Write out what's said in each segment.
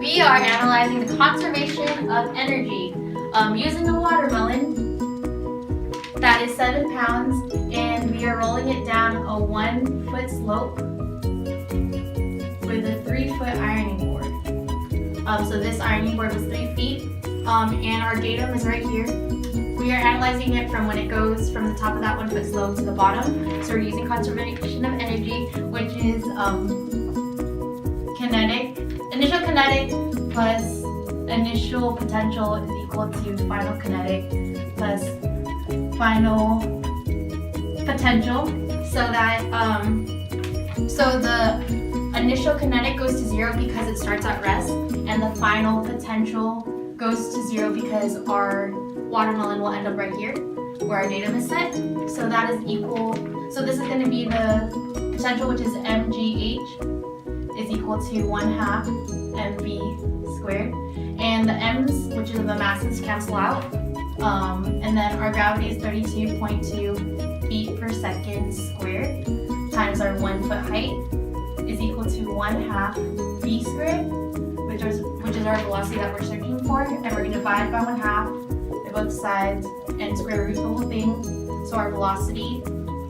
we are analyzing the conservation of energy using a watermelon that is 7 pounds, and we are rolling it down a 1 foot slope with a 3 foot ironing board. So this ironing board was 3 feet, and our datum is right here. We are analyzing it from when it goes from the top of that 1 foot slope to the bottom. So we're using conservation of energy, which is initial kinetic plus initial potential is equal to final kinetic plus final potential. So that so the initial kinetic goes to 0 because it starts at rest, and the final potential goes to 0 because our watermelon will end up right here where our datum is set. So that is equal, so this is going to be the potential, which is mgh is equal to 1/2 mv squared, and the m's, which is the masses, cancel out, and then our gravity is 32.2 feet per second squared times our 1 foot height is equal to 1/2 v squared, which is our velocity that we're searching for, and we're going to divide by 1/2 at both sides and square root the whole thing. So our velocity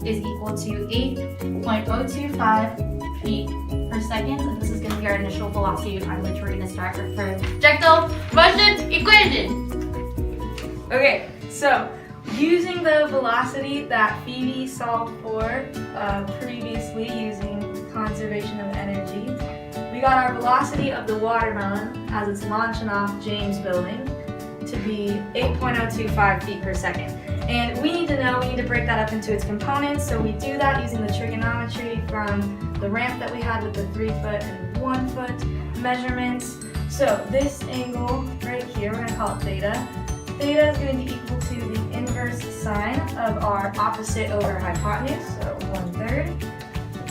is equal to 8.025 feet per second, and this is going to be our initial velocity on which we're going to start our projectile motion equation. Okay, so using the velocity that Phoebe solved for previously using conservation of energy, we got our velocity of the watermelon as it's launching off James Building to be 8.025 feet per second. And we need to break that up into its components, so we do that using the trigonometry from the ramp that we had with the 3 foot and 1 foot measurements. So this angle right here, we're going to call it theta. Theta is going to be equal to the inverse sine of our opposite over hypotenuse, so 1/3,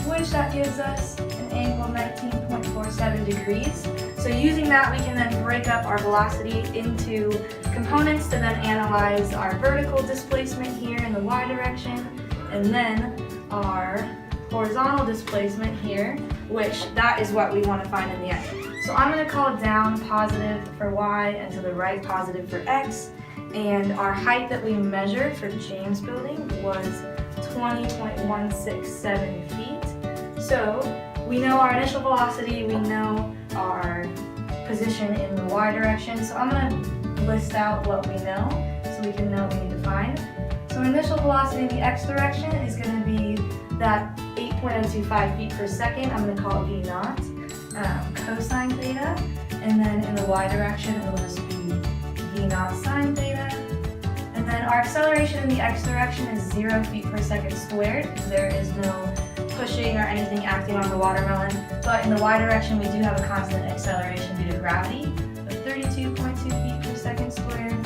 which that gives us an angle of 19.47 degrees. So using that, we can then break up our velocity into components to then analyze our vertical displacement here in the y direction, and then our horizontal displacement here, which that is what we want to find in the end. So I'm going to call down positive for y and to the right positive for x, and our height that we measured for James Building was 20.167 feet. So we know our initial velocity, we know our position in the y direction, so I'm going to list out what we know so we can know what we need to find. So initial velocity in the x direction is going to be that 8.025 feet per second. I'm going to call it v naught, cosine theta, and then in the y direction it will just be v naught sine theta. And then our acceleration in the x direction is 0 feet per second squared, because there is no pushing or anything acting on the watermelon. But in the y direction we do have a constant acceleration due to gravity of 32.2 feet per second squared.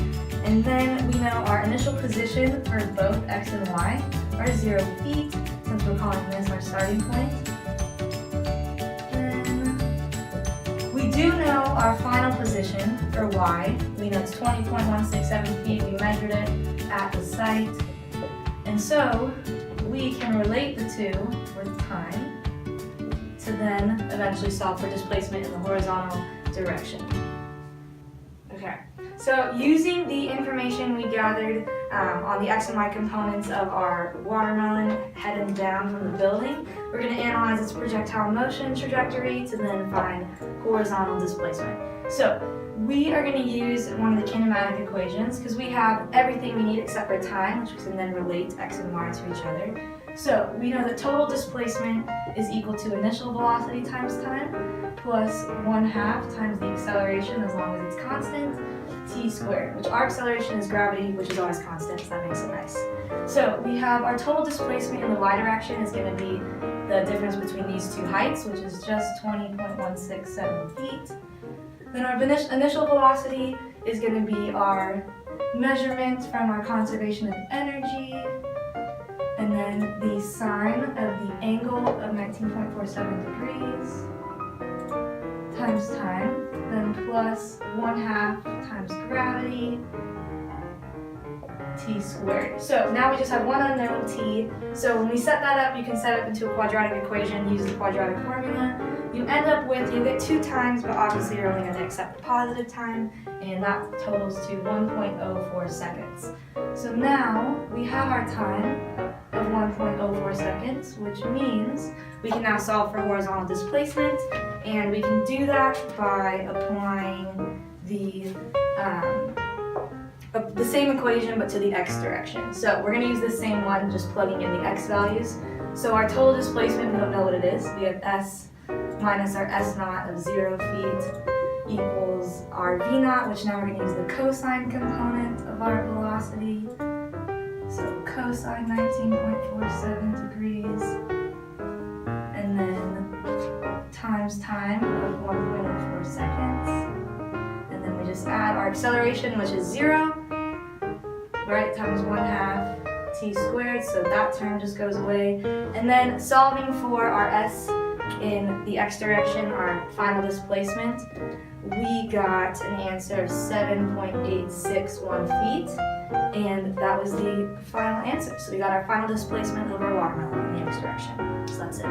And then we know our initial position for both x and y are 0 feet, since we're calling this our starting point. Then we do know our final position for y. We know it's 20.167 feet. We measured it at the site. And so we can relate the two with time to then eventually solve for displacement in the horizontal direction. Okay, so using the information we gathered on the x and y components of our watermelon heading down from the building, we're going to analyze its projectile motion trajectory to then find horizontal displacement. So we are going to use one of the kinematic equations because we have everything we need except for time, which we can then relate x and y to each other. So we know that total displacement is equal to initial velocity times time plus 1/2 times the acceleration as long as it's constant, t squared, which our acceleration is gravity, which is always constant, so that makes it nice. So we have our total displacement in the y direction is going to be the difference between these two heights, which is just 20.167 feet. Then our initial velocity is going to be our measurement from our conservation of energy, and then the sine of the angle of 19.47 degrees times time, then plus 1/2 times gravity t squared. So now we just have one unknown t. So when we set that up, you can set it up into a quadratic equation, use the quadratic formula. You end up with, you get 2 times, but obviously you're only going to accept the positive time, and that totals to 1.04 seconds. So now we have our time of 1.04 seconds, which means we can now solve for horizontal displacement, and we can do that by applying the same equation but to the x direction. So we're going to use the same one, just plugging in the x values. So our total displacement, we don't know what it is. We have s minus our s naught of 0 feet equals our v naught, which now we're going to use the cosine component of our velocity. So cosine 19.47 degrees, and then times time of 1.04 seconds. And then we just add our acceleration, which is 0, right, times 1/2 t squared, so that term just goes away. And then solving for our s in the x direction, our final displacement, we got an answer of 7.861 feet, and that was the final answer. So we got our final displacement of our watermelon in the x direction. So that's it.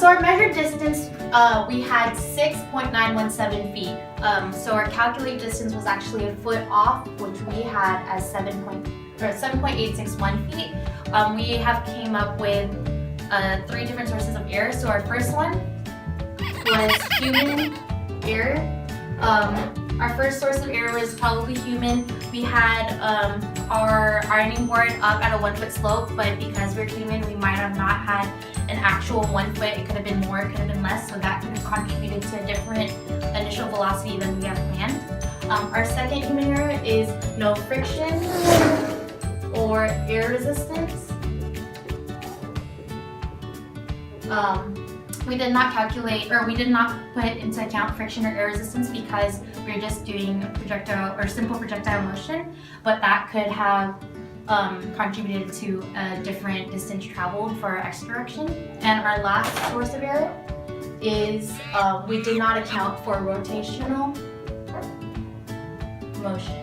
So our measured distance, we had 6.917 feet. So our calculated distance was actually a foot off, which we had as 7.861 feet. We have came up with 3 different sources of error. So our first one was human error. Our first source of error was probably human. We had our ironing board up at a 1 foot slope, but because we're human, we might have not had an actual 1 foot. It could have been more, it could have been less, so that could have contributed to a different initial velocity than we have planned. Our second human error is no friction or air resistance. We did not calculate, or we did not put into account friction or air resistance because we're just doing projectile or simple projectile motion, but that could have contributed to a different distance traveled for our x direction. And our last source of error is we did not account for rotational motion.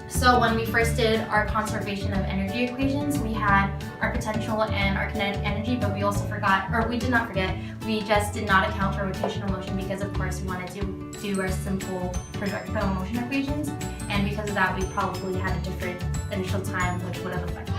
So when we first did our conservation of energy equations, we had our potential and our kinetic energy, but we also forgot, or we did not forget, we just did not account for rotational motion because of course we wanted to do our simple projectile motion equations, and because of that we probably had a different initial time which would have affected